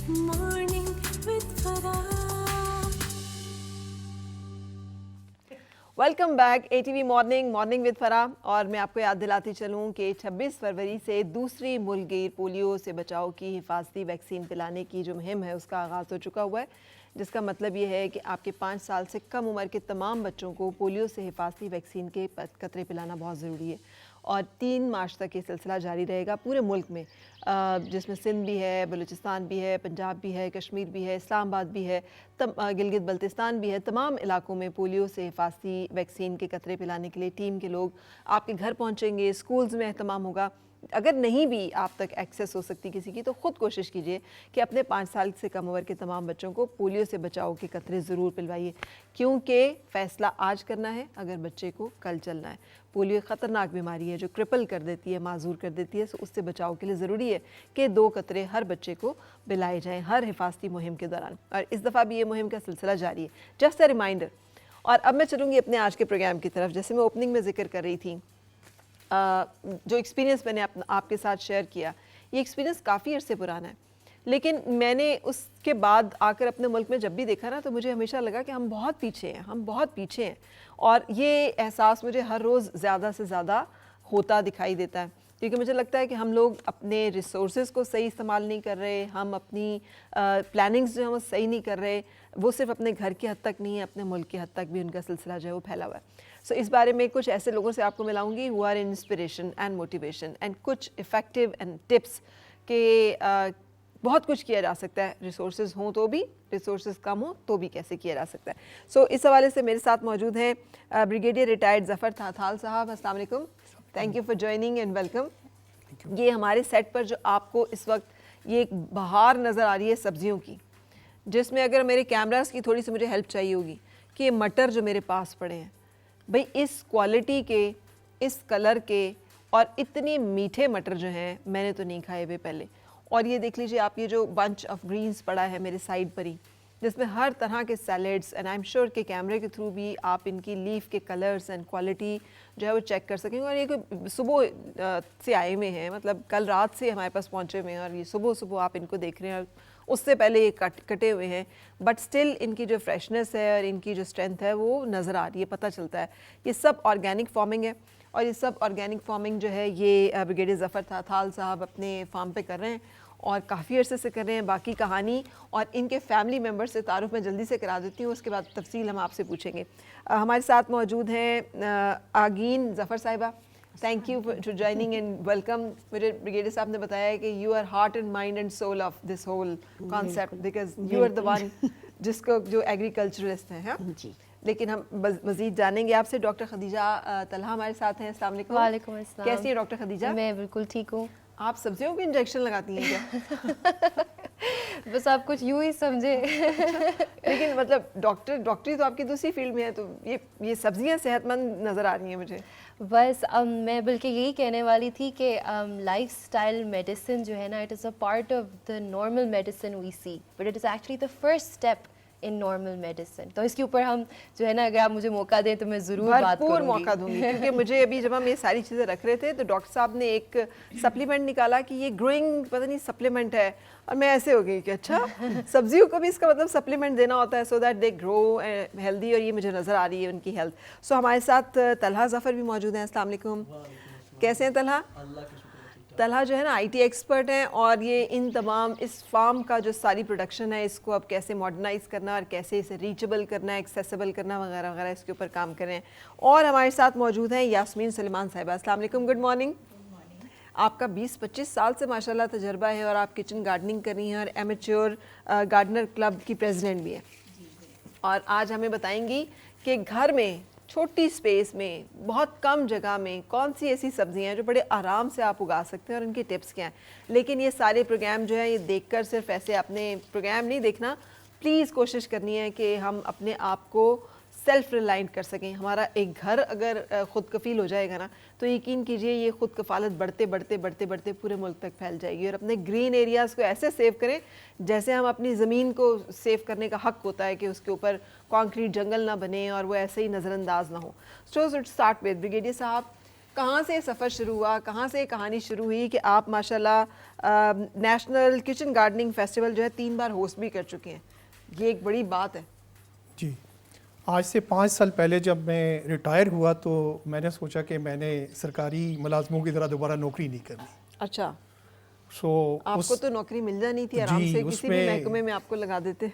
Morning with Farah. Welcome back ATV morning with फरा। और मैं आपको याद दिलाती चलूँ कि 26 फरवरी से दूसरी मुल्कगीर पोलियो से बचाव की हिफाजती वैक्सीन पिलाने की जो मुहिम है उसका आगाज़ हो चुका हुआ है, जिसका मतलब ये है कि आपके 5 साल से कम उम्र के तमाम बच्चों को पोलियो से हिफाजती वैक्सीन के कतरे पिलाना बहुत ज़रूरी है। और 3 मार्च तक ये सिलसिला जारी रहेगा पूरे मुल्क में, जिसमें सिंध भी है, बलूचिस्तान भी है, पंजाब भी है, कश्मीर भी है, इस्लामाबाद भी है, गिलगित बल्तिस्तान भी है। तमाम इलाकों में पोलियो से हिफाजती वैक्सीन के कतरे पिलाने के लिए टीम के लोग आपके घर पहुंचेंगे, स्कूल्स में एहतमाम होगा। अगर नहीं भी आप तक एक्सेस हो सकती किसी की, तो ख़ुद कोशिश कीजिए कि अपने 5 साल से कम उम्र के तमाम बच्चों को पोलियो से बचाव के कतरे ज़रूर पिलवाइए, क्योंकि फ़ैसला आज करना है अगर बच्चे को कल चलना है। पोलियो ख़तरनाक बीमारी है जो क्रिपल कर देती है, माजूर कर देती है। सो उससे बचाव के लिए ज़रूरी है कि 2 कतरे हर बच्चे को पिलाए जाएँ हर हिफाजती मुहिम के दौरान। और इस दफ़ा भी ये मुहिम का सिलसिला जारी है, जस्ट अ रिमाइंडर। और अब मैं चलूँगी अपने आज के प्रोग्राम की तरफ। जैसे मैं ओपनिंग में ज़िक्र कर रही थी, जो एक्सपीरियंस मैंने आपके साथ शेयर किया, ये एक्सपीरियंस काफ़ी अरसे पुराना है, लेकिन मैंने उसके बाद आकर अपने मुल्क में जब भी देखा ना, तो मुझे हमेशा लगा कि हम बहुत पीछे हैं, हम बहुत पीछे हैं। और ये एहसास मुझे हर रोज़ ज़्यादा से ज़्यादा होता दिखाई देता है, क्योंकि मुझे लगता है कि हम लोग अपने रिसोर्सेज को सही इस्तेमाल नहीं कर रहे, हम अपनी प्लानिंग्स जो हैं वो सही नहीं कर रहे। वो सिर्फ अपने घर की हद तक नहीं है, अपने मुल्क की हद तक भी उनका सिलसिला जो है वो फैला हुआ है। सो इस बारे में कुछ ऐसे लोगों से आपको मिलाऊंगी who are inspiration and motivation and कुछ इफ़ेक्टिव एंड टिप्स के बहुत कुछ किया जा सकता है, रिसोर्सेज हों तो भी, रिसोर्सेज कम हो तो भी कैसे किया जा सकता है। सो इस हवाले से मेरे साथ मौजूद हैं ब्रिगेडियर रिटायर्ड ज़फ़र थाथाल साहब। अस्सलाम वालेकुम, thank you for joining and welcome. ये हमारे सेट पर जो आपको इस वक्त ये एक बहार नज़र आ रही है सब्जियों की, जिसमें अगर मेरे कैमरास की थोड़ी सी मुझे हेल्प चाहिए होगी कि ये मटर जो मेरे पास पड़े हैं, भाई इस क्वालिटी के, इस कलर के और इतने मीठे मटर जो हैं मैंने तो नहीं खाए हुए पहले। और ये देख लीजिए आप, ये जो बंच ऑफ ग्रीन्स पड़ा है मेरे साइड पर ही, जिसमें हर तरह के salads, and I am sure के कैमरे के थ्रू भी आप इनकी लीफ के कलर्स एंड क्वालिटी जो है वो चेक कर सकेंगे। और ये कोई सुबह से आए हुए हैं, मतलब कल रात से हमारे पास पहुँचे हुए हैं, और ये सुबह सुबह आप इनको देख रहे हैं, और उससे पहले ये कटे हुए हैं, बट स्टिल इनकी जो फ्रेशनेस है और इनकी जो स्ट्रेंथ है वो नज़र आ रही है, पता चलता है। ये सब ऑर्गेनिक फार्मिंग है, और ये सब ऑर्गेनिक फार्मिंग जो है ये ब्रिगेडियर ज़फ़र थाथाल साहब अपने फार्म पे कर रहे हैं और काफ़ी अरसे से कर रहे हैं। बाकी कहानी और इनके फैमिली मेम्बर से तारुफ मैं जल्दी से करा देती हूँ, उसके बाद तफसील हम आपसे पूछेंगे। हमारे साथ मौजूद हैं आगीन ज़फ़र साहिबा। Thank you for joining and welcome. मेरे ब्रिगेडियर साहब ने बताया है कि you are heart and mind and soul of this whole concept, because you are the one जिसको जो एग्रीकल्चरलिस्ट हैं। हाँ जी, लेकिन हम मज़ीद जानेंगे आपसे। डॉक्टर खदीजा तलहा हमारे साथ हैं। अस्सलाम वालेकुम। वालेकुम अस्सलाम। कैसी है डॉक्टर खदीजा? मैं बिल्कुल ठीक हूँ। आप सब्जियों के इंजेक्शन लगाती हैं क्या? बस आप कुछ यूँ ही समझे। लेकिन मतलब डॉक्टरी तो आपकी दूसरी फील्ड में है, तो ये सब्जियां सेहतमंद नज़र आ रही हैं मुझे। बस मैं बल्कि यही कहने वाली थी कि लाइफस्टाइल मेडिसिन जो है ना, it is a part of the normal medicine we see, but it is actually the first step in normal medicine. तो इसके ऊपर हम जो है ना, अगर आप मुझे मौका दें तो मैं ज़रूर बात करूँगी। मौका दूंगी, क्योंकि मुझे अभी जब हम ये सारी चीज़ें रख रहे थे तो डॉक्टर साहब ने एक सप्लीमेंट निकाला कि ये ग्रोइंग पता नहीं सप्लीमेंट है, और मैं ऐसे हो गई कि अच्छा सब्जियों को भी इसका मतलब सप्लीमेंट देना होता है so that they grow healthy, और ये मुझे नज़र आ रही है उनकी हेल्थ। सो हमारे साथ तलहा ज़फ़र भी मौजूद हैं। अस्सलाम वालेकुम, कैसे हैं तलहा? तलहा जो है ना IT एक्सपर्ट हैं, और ये इन तमाम इस फार्म का जो सारी प्रोडक्शन है इसको अब कैसे मॉडर्नाइज़ करना और कैसे इसे रीचेबल करना, एक्सेसिबल करना वगैरह वगैरह, इसके ऊपर काम कर रहे हैं। और हमारे साथ मौजूद हैं यास्मीन सलेमान साहिबा। अस्सलाम वालेकुम, गुड मॉर्निंग। आपका 20-25 साल से माशाल्लाह तजर्बा है, और आप किचन गार्डनिंग कर रही हैं और एमेच्योर गार्डनर क्लब की प्रेसिडेंट भी हैं। और आज हमें बताएंगी कि घर में छोटी स्पेस में, बहुत कम जगह में कौन सी ऐसी सब्जियां हैं जो बड़े आराम से आप उगा सकते हैं और उनके टिप्स क्या हैं। लेकिन ये सारे प्रोग्राम जो है ये देखकर सिर्फ ऐसे अपने प्रोग्राम नहीं देखना, प्लीज़ कोशिश करनी है कि हम अपने आप को सेल्फ रिलायंट कर सकें। हमारा एक घर अगर ख़ुद कफ़ील हो जाएगा ना, तो यकीन कीजिए ये ख़ुद कफ़ालत बढ़ते बढ़ते बढ़ते बढ़ते पूरे मुल्क तक फैल जाएगी। और अपने ग्रीन एरियाज़ को ऐसे सेव करें जैसे हम अपनी ज़मीन को सेव करने का हक़ होता है कि उसके ऊपर कंक्रीट जंगल ना बने और वो ऐसे ही नज़रअंदाज ना हो। सो स्टार्ट विद ब्रिगेडियर साहब, کہاں سے سفر شروع ہوا, کہاں سے کہانی شروع ہوئی کہ آپ ماشاءاللہ نیشنل کچن گارڈننگ فیسٹیول جو ہے 3 بار ہوسٹ بھی کر چکے ہیں, یہ ایک بڑی بات ہے. جی, آج سے 5 سال پہلے جب میں ریٹائر ہوا تو میں نے سوچا کہ میں نے سرکاری ملازموں کی طرح دوبارہ نوکری نہیں کرنی. اچھا, آپ کو تو نوکری مل جانی تھی آرام سے, کسی بھی محکمے میں آپ کو لگا دیتے.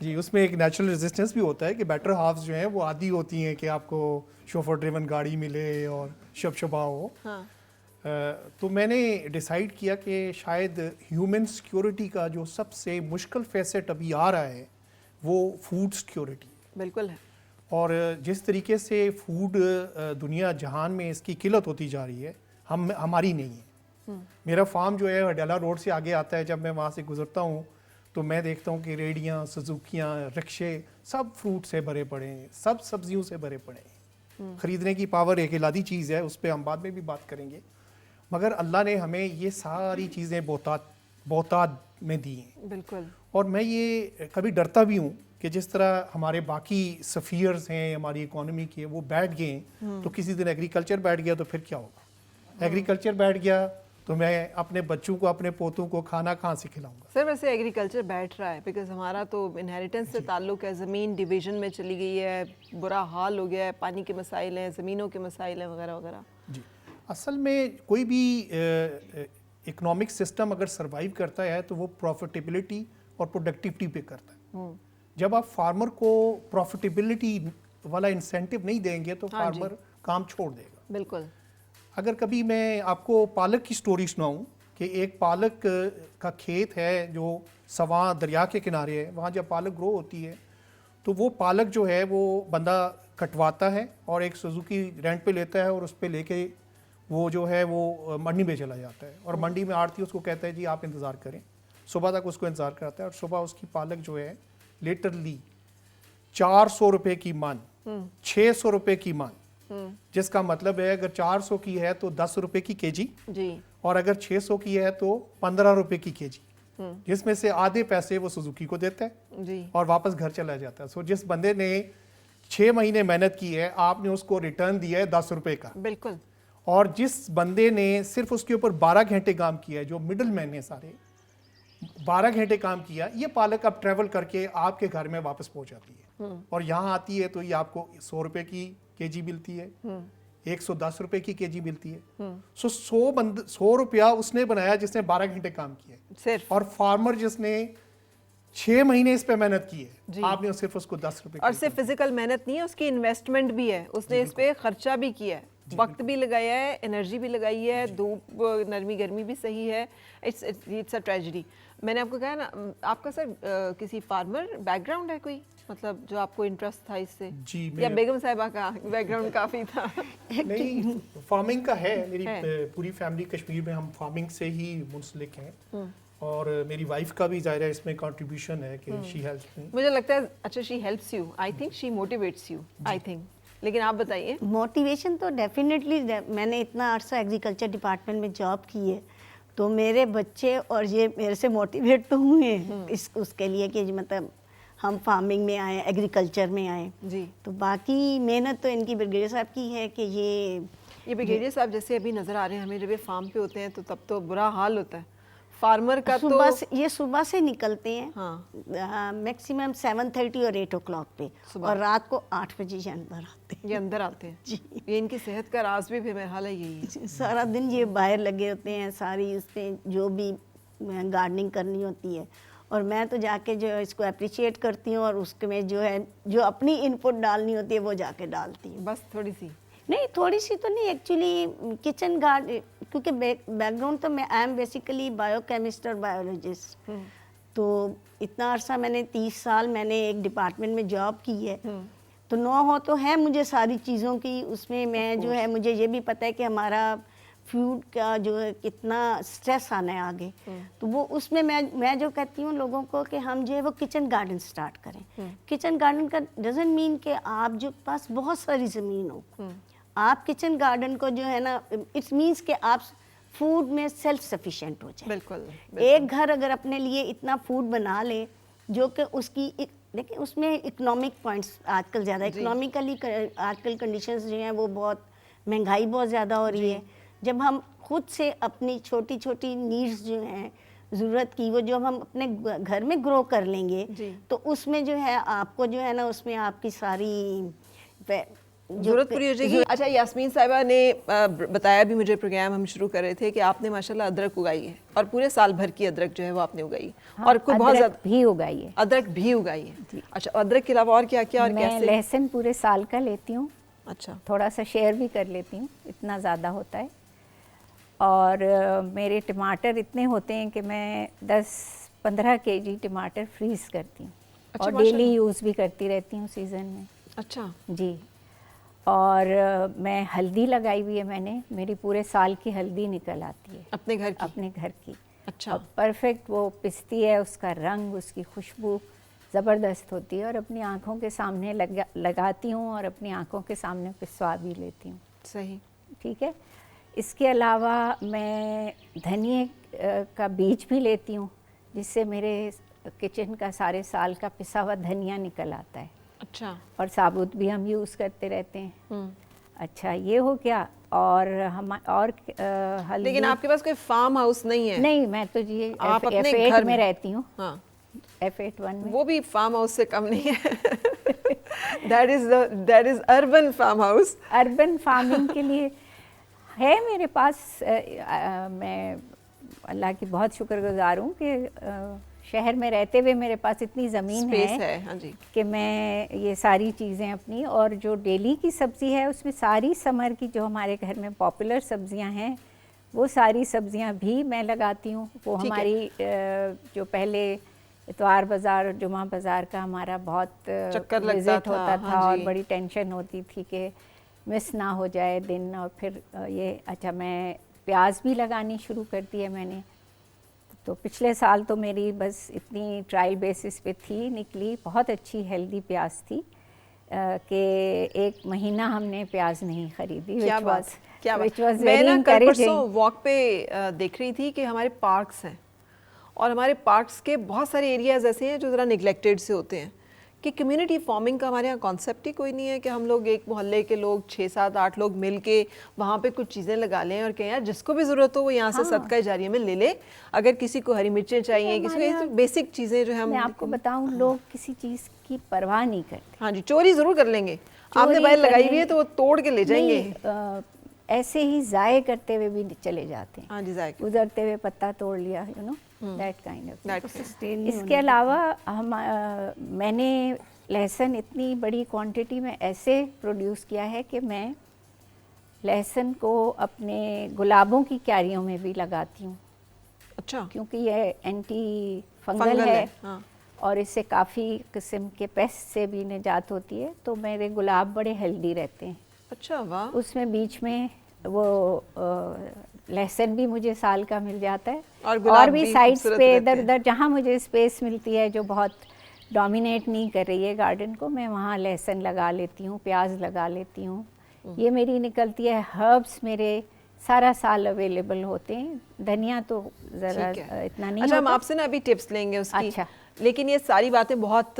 جی, اس میں ایک نیچرل ریزسٹنس بھی ہوتا ہے کہ بیٹر ہافز جو ہیں وہ عادی ہوتی ہیں کہ آپ کو شوفر ڈریون گاڑی ملے اور شبشبا ہو. تو میں نے ڈیسائیڈ کیا کہ شاید ہیومن سیکیورٹی کا جو سب سے مشکل فیسٹ ابھی آ رہا ہے وہ فوڈ سیکیورٹی. بالکل ہے. اور جس طریقے سے فوڈ دنیا جہان میں اس کی قلت ہوتی جا رہی ہے, ہماری نہیں ہے. میرا فارم جو ہے وڈیلا روڈ سے آگے آتا ہے, جب میں وہاں سے گزرتا ہوں تو میں دیکھتا ہوں کہ ریڑیاں, سزوکیاں, رکشے سب فروٹ سے بھرے پڑے ہیں, سب سبزیوں سے بھرے پڑے ہیں. خریدنے کی پاور ایک الہی چیز ہے, اس پہ ہم بعد میں بھی بات کریں گے, مگر اللہ نے ہمیں یہ ساری چیزیں بہتات میں دی ہیں. بالکل. اور میں یہ کبھی ڈرتا بھی ہوں کہ جس طرح ہمارے باقی سفیئرز ہیں ہماری اکانومی کے, وہ بیٹھ گئے ہیں تو کسی دن ایگریکلچر بیٹھ گیا تو پھر کیا ہوگا. ایگریکلچر بیٹھ گیا تو میں اپنے بچوں کو, اپنے پوتوں کو کھانا کہاں سے کھلاؤں گا. سر ویسے ایگریکلچر بیٹھ رہا ہے بیکاز ہمارا تو انہیریٹنس سے تعلق ہے, زمین ڈویژن میں چلی گئی ہے, برا حال ہو گیا ہے, پانی کے مسائل ہیں, زمینوں کے مسائل ہیں وغیرہ وغیرہ. جی, اصل میں کوئی بھی اکنامک سسٹم اگر سروائیو کرتا ہے تو وہ پروفیٹیبلٹی اور پروڈکٹیوٹی پہ کرتا ہے. جب آپ فارمر کو پروفیٹیبلٹی والا انسینٹیو نہیں دیں گے تو فارمر کام چھوڑ دے گا. بالکل. اگر کبھی میں آپ کو پالک کی سٹوری سناؤں کہ ایک پالک کا کھیت ہے جو سواں دریا کے کنارے ہے, وہاں جب پالک گرو ہوتی ہے تو وہ پالک جو ہے وہ بندہ کٹواتا ہے اور ایک سوزوکی رینٹ پہ لیتا ہے اور اس پہ لے کے وہ جو ہے وہ منڈی میں چلا جاتا ہے, اور منڈی میں آڑتی اس کو کہتا ہے جی آپ انتظار کریں. صبح تک اس کو انتظار کراتا ہے اور صبح اس کی پالک جو ہے لیٹرلی 400 روپے کی من, 600 روپے کی من, جس کا مطلب ہے اگر 400 کی ہے تو 10 روپے کی کے جی, اور اگر 600 کی ہے تو 15 روپے کی کے جی, جس میں سے آدھے پیسے وہ سوزوکی کو دیتا ہے اور واپس گھر چلا جاتا ہے. سو جس بندے نے 6 مہینے محنت کی ہے, آپ نے اس کو ریٹرن دیا ہے 10 روپے کا. بالکل. اور جس بندے نے صرف اس کے اوپر 12 گھنٹے کام کیا ہے, جو مڈل مین نے سارے 12 گھنٹے کام کیا, یہ پالک اب ٹریول کر کے آپ کے گھر میں واپس پہنچ جاتی ہے اور یہاں آتی ہے تو یہ آپ کو 100 روپے کی کے جی ملتی ہے, 110 روپے کی کے جی ملتی ہے. سو 100 روپیہ اس نے بنایا جس نے 12 گھنٹے کام کیا صرف, اور فارمر جس نے 6 مہینے اس پہ محنت کی ہے, آپ نے صرف اس کو 10 روپے. اور صرف فزیکل محنت نہیں ہے, اس کی انویسٹمنٹ بھی ہے, اس نے اس پہ خرچہ بھی کیا ہے, وقت بھی لگایا ہے, انرجی بھی لگائی ہے, دھوپ نرمی گرمی بھی صحیح ہے. It's a tragedy. میں نے آپ کو کہا نا, آپ کا سر کسی فارمر بیک گراؤنڈ ہے کوئی, مطلب جو آپ کو انٹرسٹ تھا اس سے, یا بیگم صاحبہ کا بیک گراؤنڈ کافی تھا؟ نہیں, فارمنگ کا ہے, میری پوری فیملی کشمیر میں ہم فارمنگ سے ہی منسلک ہیں, اور میری وائف کا بھی ظاہر ہے اس میں کنٹریبیوشن ہے کہ شی ہیلپس می. مجھے لگتا ہے اچھا she helps you, I think she motivates you, I think. لیکن آپ بتائیے. موٹیویشن تو ڈیفینیٹلی, میں نے اتنا عرصہ ایگریکلچر ڈپارٹمنٹ میں جاب کی ہے تو میرے بچے اور یہ میرے سے موٹیویٹ تو ہوئے ہیں اس کے لیے کہ مطلب ہم فارمنگ میں آئیں, ایگریکلچر میں آئیں. جی. تو باقی محنت تو ان کی بریگیڈیئر صاحب کی ہے کہ یہ بریگیڈیئر صاحب جیسے ابھی نظر آ رہے ہیں ہمیں, جب یہ فارم پہ ہوتے ہیں تو تب تو برا حال ہوتا ہے فارمر کا. تو یہ صبح سے نکلتے ہیں میکسیمم 7:30 اور 8 o'clock پہ, اور رات کو 8 بجے یہ اندر آتے ہیں. جی, یہ ان کی صحت کا راز بھی میرا حال ہے یہی ہے. سارا دن یہ باہر لگے ہوتے ہیں, ساری اس پہ جو بھی گارڈننگ کرنی ہوتی ہے, اور میں تو جا کے جو اس کو اپریشیٹ کرتی ہوں, اور اس میں جو ہے جو اپنی ان پٹ ڈالنی ہوتی ہے وہ جا کے ڈالتی ہوں. بس تھوڑی سی نہیں, تھوڑی سی تو نہیں, ایکچولی کچن گارڈن, کیونکہ بیک گراؤنڈ تو میں I am basically bio chemist اور بایولوجسٹ, تو اتنا عرصہ میں نے 30 سال میں نے ایک ڈپارٹمنٹ میں جاب کی ہے, تو نو ہو تو ہے مجھے ساری چیزوں کی. اس میں میں جو ہے مجھے یہ بھی پتہ ہے کہ ہمارا فوڈ کا جو ہے کتنا سٹریس آنا ہے آگے, تو وہ اس میں میں جو کہتی ہوں لوگوں کو کہ ہم جو ہے وہ کچن گارڈن سٹارٹ کریں. کچن گارڈن کا ڈزنٹ مین کہ آپ جو پاس بہت ساری زمین ہو, آپ کچن گارڈن کو جو ہے نا, اٹس مینس کہ آپ فوڈ میں سیلف سفیشینٹ ہو جائیں. بالکل. ایک گھر اگر اپنے لیے اتنا فوڈ بنا لے جو کہ اس کی دیکھیں اس میں اکنامک پوائنٹس آج کل زیادہ, اکنامکلی آج کل کنڈیشنز جو ہیں وہ بہت महंगाई बहुत ज़्यादा हो रही है, जब हम खुद से अपनी छोटी छोटी नीड्स जो हैं ज़रूरत की, वो जो हम अपने घर में ग्रो कर लेंगे, तो उसमें जो है आपको जो है ना, उसमें आपकी सारी ज़रूरत पूरी हो जाएगी। अच्छा, यास्मीन साहिबा ने बताया भी मुझे, प्रोग्राम हम शुरू कर रहे थे, कि आपने माशाल्लाह अदरक उगाई है और पूरे साल भर की अदरक जो है वो आपने उगाई है। और कोई बहुत ज़्यादा भी उगाई है, अदरक भी उगाई है। अच्छा, अदरक के अलावा और क्या क्या और मैं कैसे? लहसुन पूरे साल का लेती हूँ, अच्छा, थोड़ा सा शेयर भी कर लेती हूँ, इतना ज़्यादा होता है। और मेरे टमाटर इतने होते हैं कि मैं 10-15 केजी टमाटर फ्रीज़ करती हूँ। अच्छा, और डेली यूज़ भी करती रहती हूँ सीज़न में। अच्छा जी। और मैं हल्दी लगाई हुई है मैंने, मेरी पूरे साल की हल्दी निकल आती है अपने घर की? अपने घर की। अच्छा, और परफेक्ट वो पिसती है, उसका रंग, उसकी खुशबू ज़बरदस्त होती है। और अपनी आँखों के सामने लगाती हूँ और अपनी आँखों के सामने पिसवा भी लेती हूँ। सही, ठीक है। इसके अलावा मैं धनिए का बीज भी लेती हूँ, जिससे मेरे किचन का सारे साल का पिसा हुआ धनिया निकल आता है। अच्छा, और साबुत भी हम यूज़ करते रहते हैं। अच्छा, ये हो गया। और हम और हल्दी। लेकिन आपके पास कोई फार्म हाउस नहीं है? नहीं, मैं तो जी आप अपने F8 घर में रहती हूँ। हाँ, F8-1 में। वो भी फार्म हाउस से कम नहीं है। that is urban farm house। Urban farming के लिए है मेरे पास। मैं अल्लाह की बहुत शुक्रगुजार हूँ कि शहर में रहते हुए मेरे पास इतनी ज़मीन है, हाँ जी, कि मैं ये सारी चीज़ें अपनी, और जो डेली की सब्ज़ी है उसमें सारी समर की जो हमारे घर में पॉपुलर सब्ज़ियां हैं, वो सारी सब्ज़ियां भी मैं लगाती हूँ। वो हमारी जो पहले इतवार बाज़ार, जुमा बाज़ार का हमारा बहुत चक्कर लगता विजिट था, होता था। हाँ और जी। बड़ी टेंशन होती थी कि मिस ना हो जाए दिन। और फिर ये अच्छा, मैं प्याज भी लगानी शुरू कर दी है मैंने। तो पिछले साल तो मेरी बस इतनी ट्रायल बेसिस पे थी, निकली बहुत अच्छी हेल्दी प्याज थी कि एक महीना हमने प्याज नहीं खरीदी। क्या बात, क्या बात। वाज मैं वेरी ना कल परसों encouraging। वॉक पे देख रही थी कि हमारे पार्क्स हैं, और हमारे पार्क्स के बहुत सारे एरियाज ऐसे हैं जो ज़रा निगलेक्टेड से होते हैं, कि कम्युनिटी फार्मिंग का हमारे यहाँ कॉन्सेप्ट ही कोई नहीं है कि हम लोग एक मोहल्ले के लोग 6-7-8 लोग मिल के वहाँ पे कुछ चीज़ें लगा लें और कहें यार जिसको भी ज़रूरत हो वो यहाँ से सदका जारिया में ले ले। अगर किसी को हरी मिर्चें चाहिए, किसी को बेसिक चीज़ें जो हम, मैं आपको बताऊं, लोग किसी चीज़ की परवाह नहीं करते। हाँ जी, चोरी ज़रूर कर लेंगे। आपने बाहर लगाई हुई है तो वो तोड़ के ले जाएंगे। ऐसे ही ज़ाय करते हुए भी चले जाते हैं। हाँ जी, ज़ाय गुजरते हुए पत्ता तोड़ लिया, you know, that kind of. sustain इसके अलावा हम मैंने लहसुन इतनी बड़ी क्वांटिटी में ऐसे प्रोड्यूस किया है कि मैं लहसुन को अपने गुलाबों की क्यारियों में भी लगाती हूँ। अच्छा, क्योंकि ये एंटी फंगल फंगल है, है, हाँ। और इससे काफ़ी किस्म के पेस्ट से भी निजात होती है। तो मेरे गुलाब बड़े हेल्दी रहते हैं। अच्छा, वाह। उसमें बीच में वो लहसुन भी मुझे साल का मिल जाता है। और गुलाब भी भी साइड्स खूबसूरत पे रहते इधर हैं। उधर जहाँ मुझे स्पेस मिलती है जो बहुत डोमिनेट नहीं कर रही है गार्डन को, मैं वहाँ लहसुन लगा लेती हूँ, प्याज लगा लेती हूँ। ये मेरी निकलती है। हर्ब्स मेरे सारा साल अवेलेबल होते हैं। धनिया तो ज़रा ठीक है। इतना नहीं अच्छा, हम होता। आपसे ना अभी टिप्स लेंगे उसकी। अच्छा। लेकिन ये सारी बातें बहुत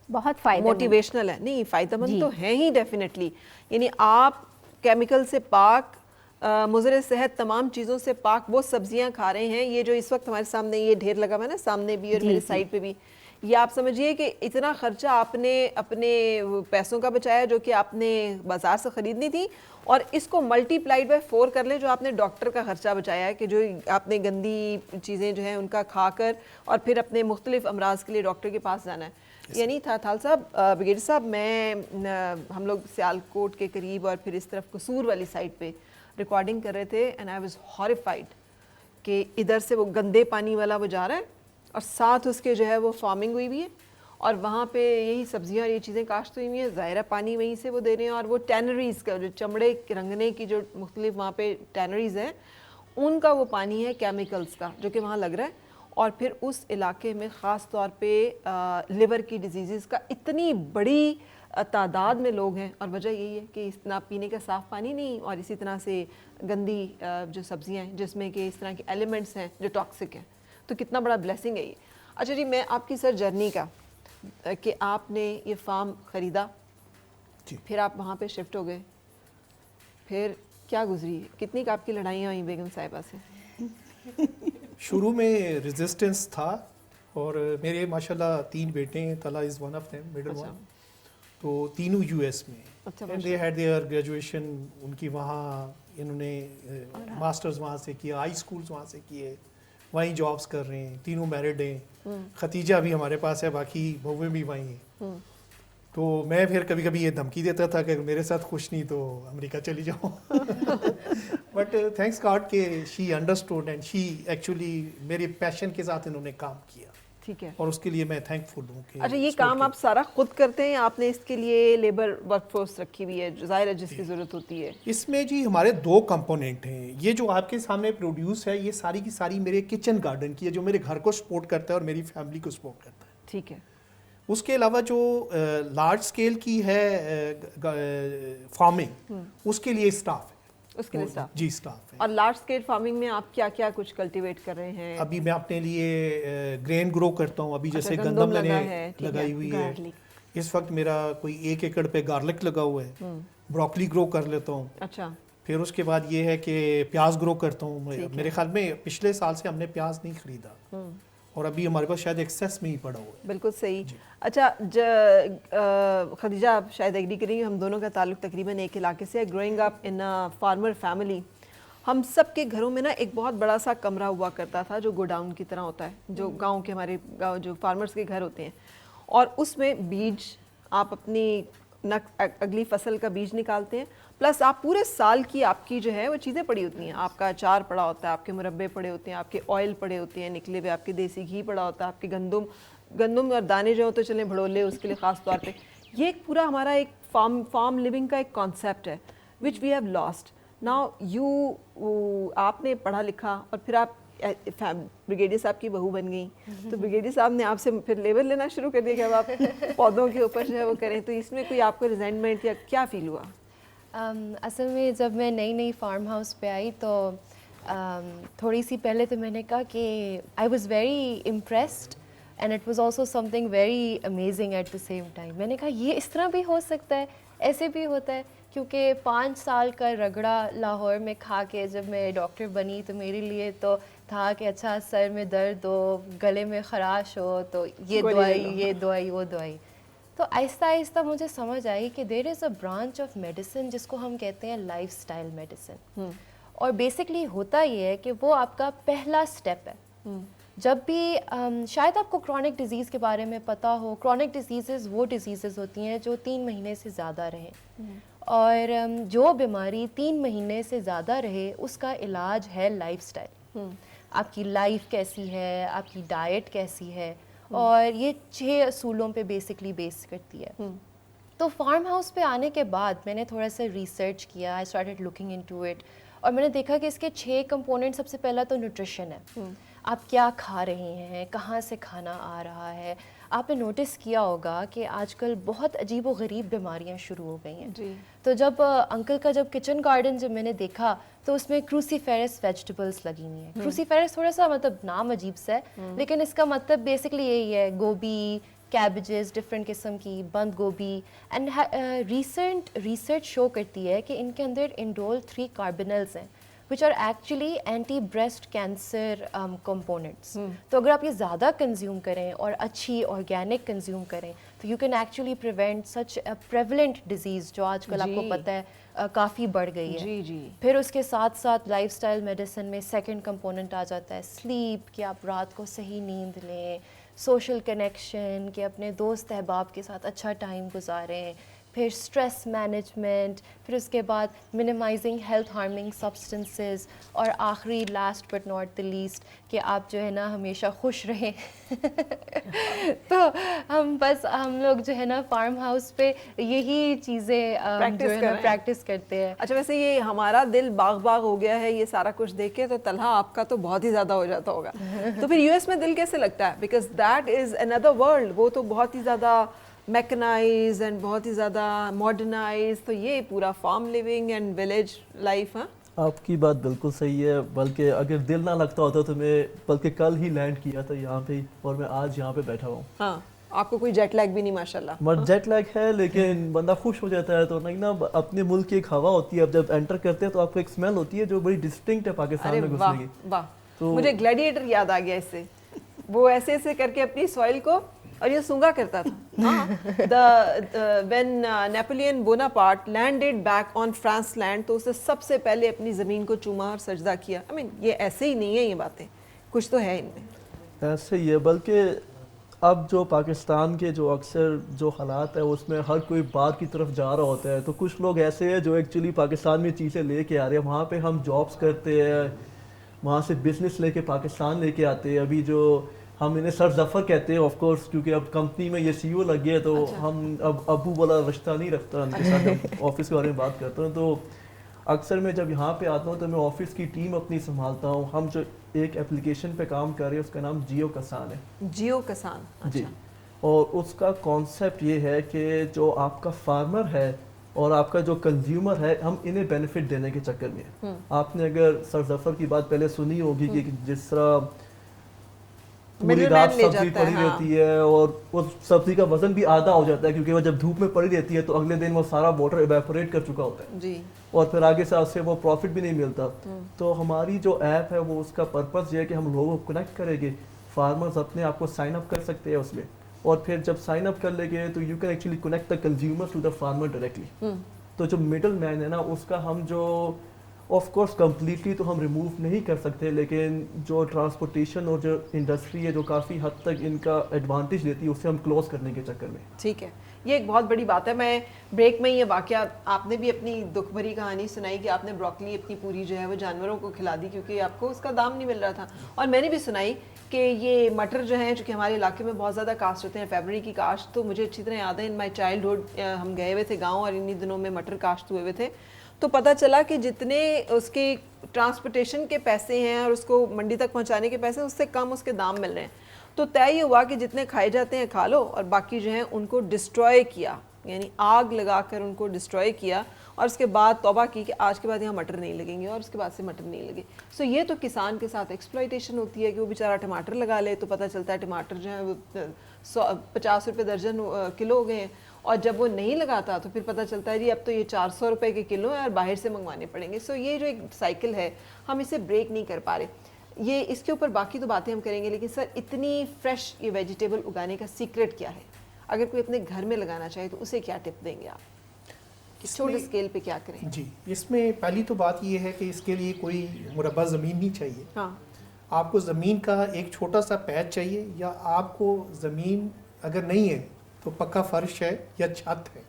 बहुत फ़ायदा मोटिवेशनल है। नहीं, फ़ायदेमंद जी। तो हैं ही डेफिनेटली। यानी आप केमिकल से पाक, मुज़र सेहत तमाम चीज़ों से पाक वो सब्जियां खा रहे हैं। ये जो इस वक्त हमारे सामने ये ढेर लगा हुआ है ना, सामने भी और जी, मेरे जी। साइड पे भी, ये आप समझिए कि इतना खर्चा आपने अपने पैसों का बचाया जो कि आपने बाजार से ख़रीदनी थी, और इसको मल्टीप्लाइड बाय 4 कर लें जो आपने डॉक्टर का खर्चा बचाया है, कि जो आपने गंदी चीज़ें जो हैं उनका खाकर और फिर अपने मुख्तलिफ अमराज के लिए डॉक्टर के पास जाना है। यानी थाल साहब, ब्रिगेडियर साहब, हम लोग सियालकोट के करीब और फिर इस तरफ कसूर वाली साइड पे रिकॉर्डिंग कर रहे थे, एंड आई वाज हॉरिफाइड कि इधर से वो गंदे पानी वाला वो जा रहा है और साथ उसके जो है वो फार्मिंग हुई हुई है, और वहाँ पे यही सब्जियाँ और ये चीज़ें काश्त हुई हुई हैं। ज़ाहिर पानी वहीं से वो दे रहे हैं, और वो टैनरीज़ का जो चमड़े रंगने की जो मुख्तलिफ वहाँ पे टैनरीज़ हैं, उनका वो पानी है केमिकल्स का जो कि वहाँ लग रहा है। और फिर उस इलाके में ख़ास तौर पे लिवर की डिजीज़ का इतनी बड़ी तादाद में लोग हैं, और वजह यही है कि ना पीने का साफ़ पानी नहीं, और इसी तरह से गंदी जो सब्जियां हैं जिसमें कि इस तरह के एलिमेंट्स हैं जो टॉक्सिक हैं। तो कितना बड़ा ब्लेसिंग है ये। अच्छा जी, मैं आपकी सर जर्नी का, कि आपने ये फार्म ख़रीदा, फिर आप वहाँ पे शिफ्ट हो गए, फिर کیا گزری, کتنی کا آپ کی لڑائیاں ہوئیں بیگم صاحبہ سے؟ شروع میں ریزسٹنس تھا, اور میرے ماشاءاللہ 3 بیٹے ہیں, Talha is one of them, middle one, تو تینوں یو ایس میں, and they had their graduation, ان کی وہاں انہوں نے ماسٹرز وہاں سے کیا, ہائی اسکولز وہاں سے کیے, وہیں جابس کر رہے ہیں, تینوں میرڈ ہیں, ختیجہ بھی ہمارے پاس ہے, باقی بہویں بھی وہیں ہیں. تو میں پھر کبھی کبھی یہ دھمکی دیتا تھا کہ میرے ساتھ خوش نہیں تو امریکہ چلی جاؤ. بٹ تھینکس گاڈ کہ شی انڈرسٹوڈ اینڈ شی ایکچولی میرے پیشن کے ساتھ انہوں نے کام کیا, ٹھیک ہے, اور اس کے لیے میں تھینک فل ہوں. کہ اچھا یہ کام آپ سارا خود کرتے ہیں, آپ نے اس کے لیے لیبر ورک فورس رکھی ہوئی ہے ظاہر ہے جس کی ضرورت ہوتی ہے؟ اس میں جی ہمارے 2 کمپوننٹ ہیں. یہ جو آپ کے سامنے پروڈیوس ہے یہ ساری کی ساری میرے کچن گارڈن کی ہے, جو میرے گھر کو سپورٹ کرتا ہے اور میری فیملی کو سپورٹ کرتا ہے. ٹھیک ہے. اس کے علاوہ جو لارج سکیل کی ہے فارمنگ, اس کے لیے اسٹاف ہے. اس کے لیے اسٹاف جی اسٹاف ہے. اور لارج اسکیل فارمنگ میں آپ کیا کیا کچھ کلٹیویٹ کر رہے ہیں؟ ابھی میں اپنے لیے گرین گرو کرتا ہوں. ابھی جیسے گندم میں نے لگائی ہوئی ہے, اس وقت میرا کوئی 1 ایکڑ پہ گارلک لگا ہوا ہے, بروکلی گرو کر لیتا ہوں. اچھا. پھر اس کے بعد یہ ہے کہ پیاز گرو کرتا ہوں. میرے خیال میں پچھلے سال سے ہم نے پیاز نہیں خریدا, اور ابھی ہمارے پاس شاید ایکسیس میں ہی پڑا ہوا ہے. بالکل صحیح. اچھا خدیجہ آپ شاید ایگری کریں گے, ہم دونوں کا تعلق تقریباً ایک علاقے سے ہے. گروئنگ اپ ان فارمر فیملی, ہم سب کے گھروں میں نا ایک بہت بڑا سا کمرہ ہوا کرتا تھا جو گوڈاؤن کی طرح ہوتا ہے, جو گاؤں کے ہمارے گاؤں جو فارمرز کے گھر ہوتے ہیں, اور اس میں بیج آپ اپنی اگلی فصل کا بیج نکالتے ہیں, پلس آپ پورے سال کی آپ کی جو ہے وہ چیزیں پڑی ہوتی ہیں. آپ کا اچار پڑا ہوتا ہے, آپ کے مربے پڑے ہوتے ہیں, آپ کے آئل پڑے ہوتے ہیں نکلے ہوئے, آپ کے دیسی گھی پڑا ہوتا ہے, آپ کے گندم اور دانے جو ہوتے چلیں بھڑولے اس کے لیے خاص طور پہ. یہ ایک پورا ہمارا ایک فارم لیونگ کا ایک کانسیپٹ ہے وچ وی ہیو لاسٹ ناؤ. آپ نے پڑھا لکھا اور پھر آپ بریگیڈیئر صاحب کی بہو بن گئی, تو بریگیڈیئر صاحب نے آپ سے پھر لیبر لینا شروع کر دیا کہ اب آپ پودوں کے اوپر جو ہے وہ کریں, تو اس میں کوئی آپ کو ریزینٹمنٹ یا کیا فیل ہوا؟ اصل میں جب میں نئی فارم ہاؤس پہ آئی تو تھوڑی سی پہلے تو میں نے کہا کہ I was very impressed and it was also something very amazing at the same time. میں نے کہا یہ اس طرح بھی ہو سکتا ہے, ایسے بھی ہوتا ہے, کیونکہ 5 سال کا رگڑا لاہور میں کھا کے جب میں ڈاکٹر بنی تو میرے لیے تو تھا کہ اچھا سر میں درد ہو, گلے میں خراش ہو تو یہ دوائی, یہ دوائی, وہ دوائی. تو آہستہ آہستہ مجھے سمجھ آئی کہ دیر از اے برانچ آف میڈیسن جس کو ہم کہتے ہیں لائف اسٹائل میڈیسن, اور بیسکلی ہوتا یہ ہے کہ وہ آپ کا پہلا اسٹیپ ہے. جب بھی شاید آپ کو کرونک ڈیزیز کے بارے میں پتہ ہو, کرونک ڈیزیزز وہ ڈیزیزز ہوتی ہیں جو 3 مہینے سے زیادہ رہیں, اور جو بیماری 3 مہینے سے زیادہ رہے اس کا علاج ہے لائف اسٹائل. آپ کی لائف کیسی ہے, آپ کی ڈائٹ کیسی ہے, اور یہ 6 اصولوں پہ بیسکلی بیس کرتی ہے. تو فارم ہاؤس پہ آنے کے بعد میں نے تھوڑا سا ریسرچ کیا, I started looking into it, اور میں نے دیکھا کہ اس کے 6 کمپوننٹ. سب سے پہلا تو نیوٹریشن ہے, آپ کیا کھا رہے ہیں, کہاں سے کھانا آ رہا ہے. آپ نے نوٹس کیا ہوگا کہ آج کل بہت عجیب و غریب بیماریاں شروع ہو گئی ہیں. تو جب انکل کا جب کچن گارڈن جب میں نے دیکھا تو اس میں کروسیفیرس ویجیٹیبلس لگی ہوئی ہیں. کروسیفیرس تھوڑا سا مطلب نام عجیب سا ہے, لیکن اس کا مطلب بیسکلی یہی ہے, گوبھی, کیبیجز, ڈفرینٹ قسم کی بند گوبھی. اینڈ ریسرچ شو کرتی ہے کہ ان کے اندر انڈول 3 کاربینلز ہیں which are actually anti-breast cancer components. تو اگر آپ یہ زیادہ کنزیوم کریں اور اچھی آرگینک کنزیوم کریں تو you can actually prevent such a prevalent disease جو آج کل آپ کو پتہ ہے کافی بڑھ گئی ہے. پھر اس کے ساتھ ساتھ لائف اسٹائل میڈیسن میں سیکنڈ کمپوننٹ آ جاتا ہے سلیپ, کہ آپ رات کو صحیح نیند لیں, سوشل کنیکشن, کہ اپنے دوست احباب کے ساتھ اچھا ٹائم گزاریں, پھر اسٹریس مینجمنٹ, پھر اس کے بعد منیمائزنگ ہیلتھ ہارمنگ سبسٹنسز, اور آخری last but not the least کہ آپ جو ہے نا ہمیشہ خوش رہیں. تو ہم لوگ جو ہے نا فارم ہاؤس پہ یہی چیزیں جو ہے نا پریکٹس کرتے ہیں. اچھا ویسے یہ ہمارا دل باغ ہو گیا ہے یہ سارا کچھ دیکھ کے, تو طلحہ آپ کا تو بہت ہی زیادہ ہو جاتا ہوگا. تو پھر US میں دل کیسے لگتا ہے, because that is another world, وہ تو بہت ہی زیادہ میکنائز اینڈ بہت ہی زیادہ ماڈرنائز, تو یہ پورا farm living and village life. ہاں آپ کی بات بالکل صحیح ہے, بلکہ اگر دل نہ لگتا ہوتا تو میں بلکہ کل ہی لینڈ کیا تھا یہاں پہ, اور میں آج یہاں پہ بیٹھا ہوں. ہاں आपको कोई जेट लैग भी नहीं माशाल्लाह. बट जेट लैग है लेकिन बंदा खुश हो जाता है. तो नहीं ना, अपने मुल्क की एक हवा होती है, अब जब एंटर करते हैं तो आपको एक स्मेल होती है जो बड़ी डिस्टिंक्ट है पाकिस्तान अरे में वाह घुसने की. वाह, तो मुझे ग्लैडिएटर याद आ गया इससे. वो ऐसे ऐसे करके अपनी सॉइल को और ये सूंघा करता था. When Napoleon Bonaparte landed back on France land, तो उसने सबसे पहले अपनी ज़मीन को चूमा और सजदा किया. आई मीन ये ऐसे ही नहीं है, ये बातें कुछ तो है इनमें. ऐसे ही है. बल्कि अब जो पाकिस्तान के जो अक्सर जो हालात है उसमें हर कोई बाहर की तरफ जा रहा होता है. तो कुछ लोग ऐसे हैं जो एक्चुअली पाकिस्तान में चीज़ें लेके आ रहे हैं. वहाँ पे हम जॉब्स करते हैं, वहाँ से बिजनेस लेके पाकिस्तान लेके आते हैं. अभी जो हम इन्हें सर जफ़र कहते हैं ऑफ कोर्स, क्योंकि अब कंपनी में ये सीईओ लग गए तो हम अब अबू वाला रिश्ता नहीं रखता उनके साथ. ऑफिस के बारे में बात करता हूँ तो अक्सर मैं जब यहाँ पे आता हूँ तो मैं ऑफिस की टीम अपनी संभालता हूँ. हम जो एक एप्लीकेशन पे काम कर रहे हैं उसका नाम जियो किसान है. जियो किसान. जी. और उसका कॉन्सेप्ट ये है कि जो आपका फार्मर है और आपका जो कंज्यूमर है, हम इन्हें बेनिफिट देने के चक्कर में. आपने अगर सर जफ़र की बात पहले सुनी होगी कि जिस तरह पूरी रात सब्जी पड़ी रहती है और उस सब्जी का वजन भी आधा हो जाता है क्योंकि वो जब धूप में पड़ी रहती है तो अगले दिन वो सारा वाटर इवेपोरेट कर चुका होता है जी. और फिर आगे से उससे वो प्रॉफिट भी नहीं मिलता. तो हमारी जो ऐप है वो उसका पर्पस ये है कि हम लोगों को कनेक्ट करेंगे. फार्मर्स अपने आप को साइन अप कर सकते हैं उसमें, और फिर जब साइन अप कर लेंगे तो you can actually connect the consumer to the farmer directly. तो जो मिडल मैन है ना, उसका हम जो ऑफ कोर्स कम्प्लीटली तो हम रिमूव नहीं कर सकते, लेकिन जो ट्रांसपोर्टेशन और जो इंडस्ट्री है जो काफ़ी हद तक इनका एडवांटेज देती है उससे हम क्लोज करने के चक्कर में. ठीक है, ये एक बहुत बड़ी बात है. मैं ब्रेक में ये वाकया, आपने भी अपनी दुख भरी कहानी सुनाई कि आपने ब्रोकली अपनी पूरी जो है वो जानवरों को खिला दी क्योंकि आपको उसका दाम नहीं मिल रहा था. और मैंने भी सुनाई कि ये मटर जो हैं चूँकि हमारे इलाके में बहुत ज़्यादा कास्ट होते हैं, फेबररी की काश्त तो मुझे अच्छी तरह याद है. इन माई चाइल्डहुड हम गए हुए थे गाँव और इन्हीं दिनों में मटर काश्त हुए हुए थे. तो पता चला कि जितने उसके ट्रांसपोर्टेशन के पैसे हैं और उसको मंडी तक पहुंचाने के पैसे, उससे कम उसके दाम मिल रहे हैं. तो तय ये हुआ कि जितने खाए जाते हैं खा लो और बाकी जो हैं उनको डिस्ट्रॉय किया, यानी आग लगाकर उनको डिस्ट्रॉय किया. और उसके बाद तौबा की कि आज के बाद यहाँ मटर नहीं लगेंगे, और उसके बाद से मटर नहीं लगे. सो ये तो किसान के साथ एक्सप्लॉइटेशन होती है कि वो बेचारा टमाटर लगा ले तो पता चलता है टमाटर जो है वो 50 रुपये दर्जन किलो हो गए हैं, और जब वो नहीं लगाता तो फिर पता चलता है जी अब तो ये 400 रुपये के किलो है और बाहर से मंगवाने पड़ेंगे. सो ये जो एक साइकिल है हम इसे ब्रेक नहीं कर पा रहे. ये इसके ऊपर बाकी तो बातें हम करेंगे, लेकिन सर इतनी फ्रेश ये वेजिटेबल उगाने का सीक्रेट क्या है? अगर कोई अपने घर में लगाना चाहे तो उसे क्या टिप देंगे आप? छोटे स्केल पे क्या करें? जी, इसमें पहली तो बात ये है कि इसके लिए कोई मुरब्बा ज़मीन नहीं चाहिए. हाँ. आपको ज़मीन का एक छोटा सा पैच चाहिए, या आपको ज़मीन अगर नहीं है तो पक्का फर्श है या छत है.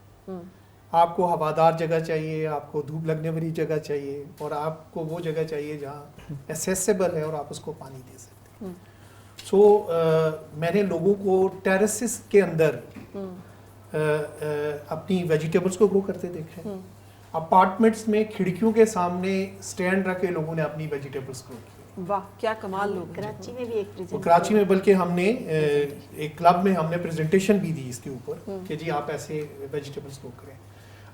आपको हवादार जगह चाहिए, आपको धूप लगने वाली जगह चाहिए, और आपको वो जगह चाहिए जहाँ एसेसिबल है और आप उसको पानी दे सकते हैं. मैंने लोगों को टेरेसेस के अंदर अपनी वेजिटेबल्स को ग्रो करते देखे हैं. अपार्टमेंट्स में खिड़कियों के सामने स्टैंड रख के लोगों ने अपनी वेजिटेबल्स ग्रो की. वाह, क्या कमाल लोग. कराची में भी एक तो कराची में बल्कि हमने एक क्लब में हमने प्रेजेंटेशन भी दी इसके ऊपर कि जी आप ऐसे वेजिटेबल्स ग्रो करें.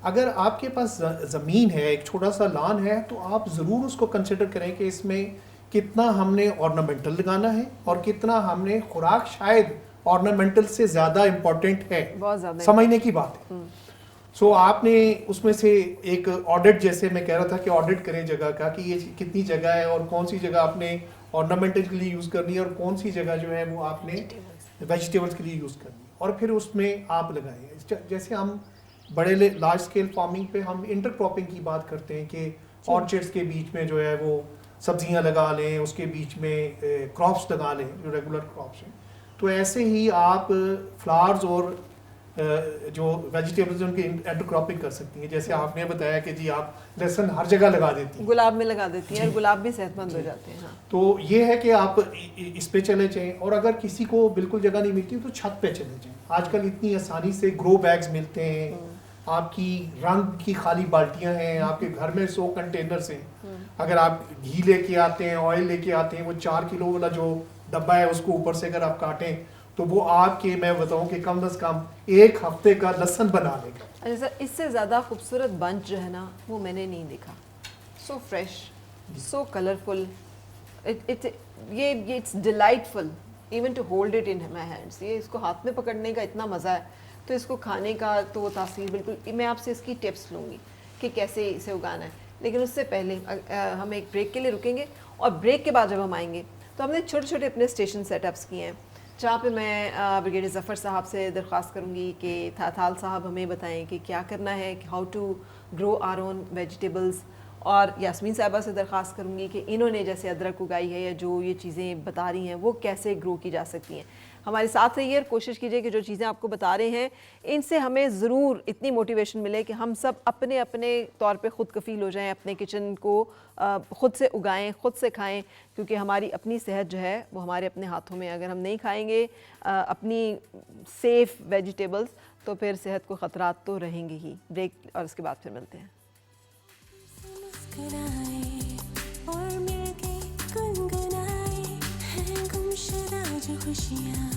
अगर आपके पास ज़मीन है, एक छोटा सा लॉन है, तो आप ज़रूर उसको कंसिडर करें कि इसमें कितना हमने ऑर्नामेंटल लगाना है और कितना हमने खुराक. शायद ऑर्नामेंटल से ज़्यादा इम्पोर्टेंट है, बहुत ज़्यादा समझने की बात है. सो आपने उसमें से एक ऑडिट, जैसे मैं कह रहा था कि ऑडिट करें जगह का कि ये कितनी जगह है और कौन सी जगह आपने ऑर्नामेंटल के लिए यूज़ करनी है और कौन सी जगह जो है वो आपने वेजिटेबल्स के लिए यूज़ करनी है, और फिर उसमें आप लगाएं. जैसे हम बड़े लार्ज स्केल फार्मिंग पे हम इंटरक्रॉपिंग की बात करते हैं कि ऑर्चर्ड्स के बीच में जो है वो सब्जियां लगा लें, उसके बीच में क्रॉप्स लगा लें जो रेगुलर क्रॉप्स हैं. तो ऐसे ही आप फ्लावर्स और जो वेजिटेबल्स उनकी इंटरक्रॉपिंग कर सकती हैं. जैसे आपने बताया कि जी आप लहसुन हर जगह लगा देती हैं, गुलाब में लगा देती हैं, और गुलाब भी सेहतमंद हो जाते हैं. हाँ. तो ये है कि आप इस पे चले जाएं. और अगर किसी को बिल्कुल जगह नहीं मिलती तो छत पे चले जाएं. आजकल इतनी आसानी से ग्रो बैग्स मिलते हैं, आपकी रंग की खाली बाल्टियां हैं, आपके घर में 100 कंटेनर्स हैं. अगर आप घी लेके आते हैं, ऑयल लेके आते हैं, वो 4 किलो वाला जो डब्बा है उसको ऊपर से अगर आप काटें तो वो आपके, मैं बताऊं कि कम से कम 1 हफ्ते का लहसुन बना लेगा. अच्छा सर, इससे ज़्यादा खूबसूरत बंच जो है ना वो मैंने नहीं देखा. So fresh, so colourful, it's delightful. Even to hold it in my hands. یہ اس کو ہاتھ میں پکڑنے کا اتنا مزہ ہے, تو اس کو کھانے کا تو وہ تاثیر بالکل. میں آپ سے اس کی ٹپس لوں گی کہ کیسے اسے اگانا ہے, لیکن اس سے پہلے ہم ایک بریک کے لیے رکیں گے, اور بریک کے بعد جب ہم آئیں گے تو ہم نے چھوٹے چھوٹے اپنے اسٹیشن سیٹ اپس کیے ہیں, جہاں پہ میں بریگیڈیئر ظفر صاحب سے درخواست کروں گی کہ تھال صاحب ہمیں بتائیں کہ کیا کرنا ہے, کہ how to grow our own vegetables, اور یاسمین صاحبہ سے درخواست کروں گی کہ انہوں نے جیسے ادرک اگائی ہے یا جو یہ چیزیں بتا رہی ہیں وہ کیسے گرو کی جا سکتی ہیں. ہمارے ساتھ رہیے اور کوشش کیجئے کہ جو چیزیں آپ کو بتا رہے ہیں ان سے ہمیں ضرور اتنی موٹیویشن ملے کہ ہم سب اپنے اپنے طور پہ خود کفیل ہو جائیں, اپنے کچن کو خود سے اگائیں, خود سے کھائیں, کیونکہ ہماری اپنی صحت جو ہے وہ ہمارے اپنے ہاتھوں میں. اگر ہم نہیں کھائیں گے اپنی سیف ویجیٹیبلز تو پھر صحت کو خطرات تو رہیں گے ہی. بریک اور اس کے بعد پھر ملتے ہیں. مسکرائے اور مل کے گنگنائے ہیں گمشدہ جو خوشیاں.